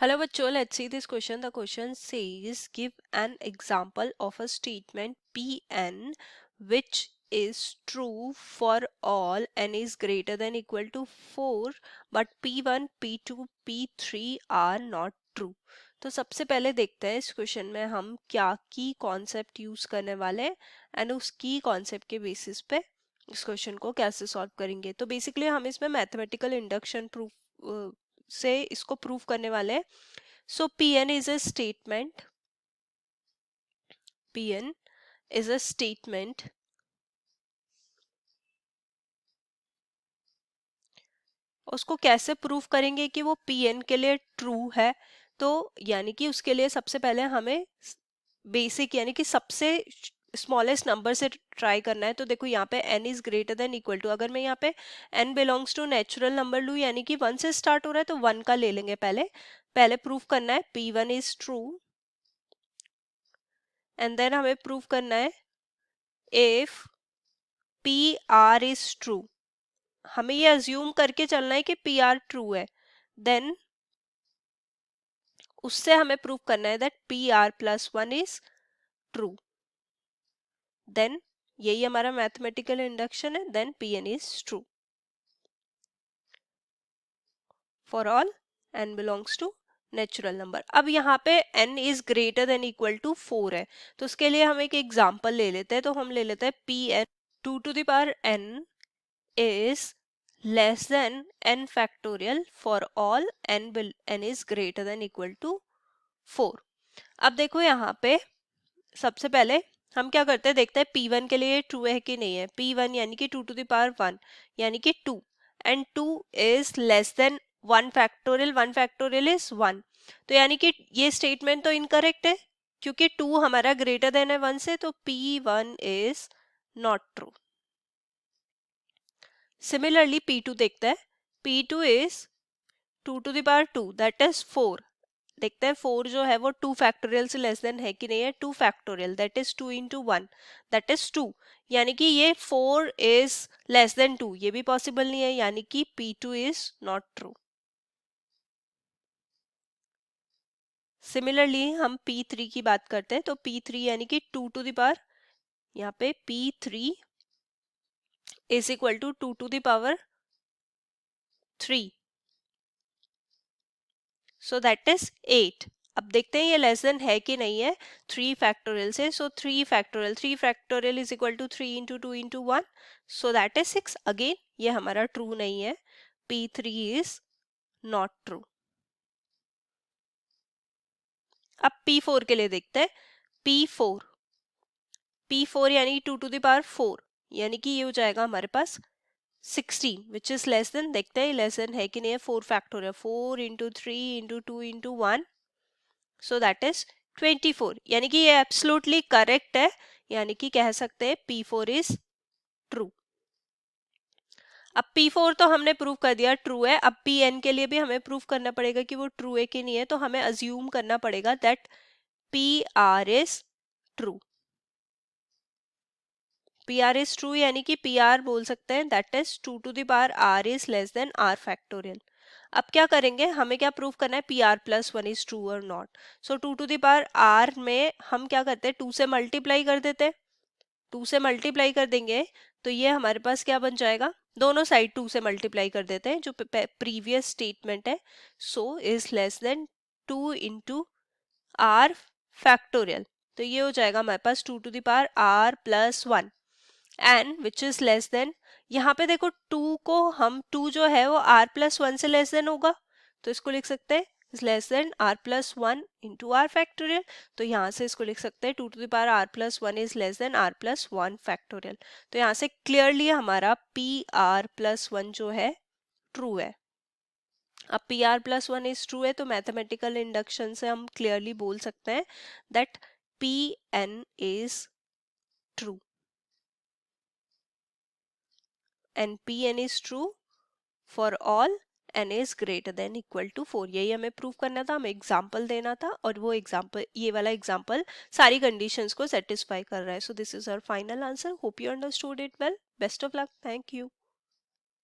Hello bachcho, let's see this question. The question says give an example of a statement Pn which is true for all n is greater than equal to 4 but P1, P2, P3 are not true. तो सबसे पहले देखते हैं इस question में हम क्या की कॉन्सेप्ट यूज करने वाले हैं एंड उस की कॉन्सेप्ट के बेसिस पे इस क्वेश्चन को कैसे सॉल्व करेंगे. तो बेसिकली हम इसमें मैथमेटिकल इंडक्शन प्रूफ से इसको प्रूव करने वाले हैं. So Pn is a statement. Pn is a statement उसको कैसे प्रूव करेंगे कि वो Pn के लिए ट्रू है. तो यानी कि उसके लिए सबसे पहले हमें बेसिक यानी कि सबसे स्मॉलेस्ट नंबर से ट्राई करना है. तो देखो यहाँ पे n is greater than equal to, अगर मैं यहाँ पे n belongs to natural number लूँ यानी कि 1 से स्टार्ट हो रहा है तो 1 का ले लेंगे. पहले प्रूव करना है P1 is true and then हमें प्रूव करना है इफ PR इज ट्रू. हमें ये अज्यूम करके चलना है कि PR ट्रू है. देन उससे हमें प्रूव करना है that PR+1 is true. Then यही हमारा मैथमेटिकल इंडक्शन है. Then Pn is true for all n belongs to natural number. अब यहाँ पे n is greater than equal to 4 है तो उसके लिए हम एक एग्जाम्पल ले लेते हैं. तो हम ले लेते हैं Pn 2n is less than n factorial for all n is greater than equal to 4. अब देखो यहाँ पे सबसे पहले हम क्या करते हैं, देखते हैं P1 के लिए ट्रू है कि नहीं है. P1 यानी कि 2 यानी कि 2 and 2 is less than 1 factorial. 1 factorial is 1. तो यानी कि ये स्टेटमेंट तो इनकरेक्ट है क्योंकि 2 हमारा ग्रेटर देन है 1 से. तो P1 is not true. Similarly P2 देखते हैं. P2 is 2 that is 4. देखते हैं 4 जो है वो 2 फैक्टोरियल से लेस देन है कि नहीं है. 2 factorial that is 2 into 1 that is 2. यानी कि ये 4 इज लेस देन 2 ये भी पॉसिबल नहीं है. यानी कि P2 is not true. Similarly हम P3 की बात करते हैं. तो P3 यानी कि 2 यहाँ पे P3 is equal to 2 so that is 8. अब देखते हैं ये लेस देन है कि नहीं है 3 फैक्टोरियल से. So 3 factorial is equal to 3 into 2 into 1 so that is 6. Again ये हमारा ट्रू नहीं है. P3 is not true. अब P4 के लिए देखते हैं. P4 यानी 2 यानी कि ये हो जाएगा हमारे पास 16 विच इज लेस देन. देखते हैं लेस देन है कि नहीं है 4 factorial. 4 into 3 into 2 into 1 so that is 24. यानी कि ये एब्सोल्युटली करेक्ट है. यानी कि कह सकते हैं P4 इज ट्रू. अब P4 तो हमने प्रूव कर दिया ट्रू है. अब Pn के लिए भी हमें प्रूव करना पड़ेगा कि वो ट्रू है कि नहीं है. तो हमें अज्यूम करना पड़ेगा that PR is true. PR is true यानी कि PR बोल सकते हैं that is 2 r is less than r factorial. अब क्या करेंगे, हमें क्या प्रूव करना है PR+1 इज ट्रू और नॉट. सो 2 r में हम क्या करते हैं 2 से मल्टीप्लाई कर देते हैं. 2 से मल्टीप्लाई कर देंगे तो ये हमारे पास क्या बन जाएगा, दोनों साइड 2 से मल्टीप्लाई कर देते हैं जो प्रीवियस स्टेटमेंट है. So is less than 2 into r factorial. तो ये हो जाएगा हमारे पास 2 r+1 and which is less than. यहाँ पे देखो 2 को हम 2 जो है वो r+1 से लेस देन होगा तो इसको लिख सकते हैं is less than r+1 into r factorial. तो यहाँ से इसको लिख सकते हैं 2 r+1 is less than r+1 factorial. तो यहाँ से क्लियरली हमारा PR+1 जो है ट्रू है. अब PR+1 इज ट्रू है तो मैथमेटिकल इंडक्शन से हम क्लियरली बोल सकते हैं that Pn is true and Pn is true for all n is greater than equal to 4. यही हमें प्रूव करना था, हमें एग्जाम्पल देना था और वो एग्जाम्पल, ये वाला एग्जाम्पल सारी कंडीशंस को सेटिस्फाई कर रहा है. So this is our final answer. Hope you understood it well. Best of luck. Thank you.